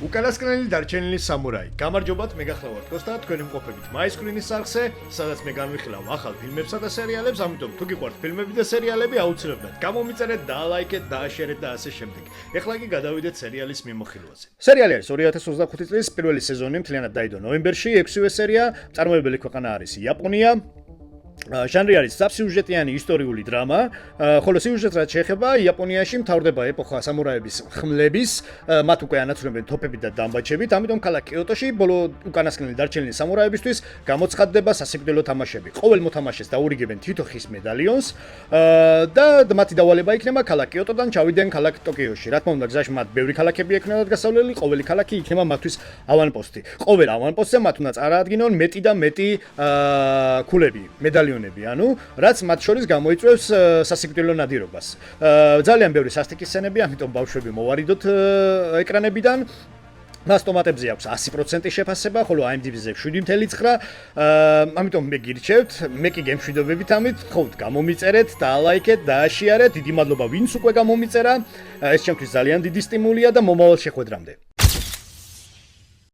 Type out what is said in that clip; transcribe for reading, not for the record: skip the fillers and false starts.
უკანასკნელი დარჩენილი სამურაი. გამარჯობათ, მე გახლავართ კოსტა, თქვენი მყოფებით MyScreen-ის სახლზე, სადაც მე განვიხილავ ახალ ფილმებსა და სერიალებს, ამიტომ თუ გიყვართ ფილმები და სერიალები, აუცილებლად გამომიწერეთ, დაალაიქეთ, დააშერეთ და ასე შემდეგ. ეხლა კი გადავიდეთ სერიალის მიმოხილვაზე. სერიალი არის 2025 წლის პირველი სეზონი, მთლიანად დაიდო ნოემბერში, 6-ვე სერია, წარმოებელი ქვეყანა არის იაპონია. ჟანრი არის საბსიუჟეტიანი ისტორიული დრამა, ხოლო სიუჟეტს რაც შეეხება, იაპონიაში მთავრდება ეპოქა სამურაების ხმლების, მათ უკვე ანაცვლებენ თოფებით და დამბაჩებით, ამიტომ ქალაქ კიოტოში ბოლო უკანასკნელი დარჩენილი სამურაებისთვის გამოცხადდება სასიკვდილო თამაშები. ყოველ მოთამაშეს დაურიგებენ თითო ხის მედალიონს და მათი დავალება იქნება ქალაქ კიოტოდან ჩავიდნენ ქალაქ ტოკიოში. რა თქმა უნდა, გზაში მათ ბევრი ქალაქები ექნებათ გასავლელი, ყოველი ქალაქი იქნება მათთვის ავანპოსტი. ყოველ ავანპოსტზე მათ უნდა წარაადგინონ მეტი და მეტი ქულები, მედალიონები, ანუ რაც მათ შორის გამოიწვევს სასიკვდილო ნადირობას. ძალიან ბევრი სასტიკი სცენები, ამიტომ ბავშვები მოვარიდოთ ეკრანებიდან. მას ტომატებზე აქვს 100% შეფასება, ხოლო IMDb-ზე 7.9. ამიტომ მე გირჩევთ, მე კი გემშვიდობებით ამით, ხოთ გამომიწერეთ, დაალაიქეთ, დააშიარეთ. დიდი მადლობა ვინც უკვე გამომიწერა. ეს ჩემთვის ძალიან დიდი სტიმულია და მომავალ შეხვედრამდე.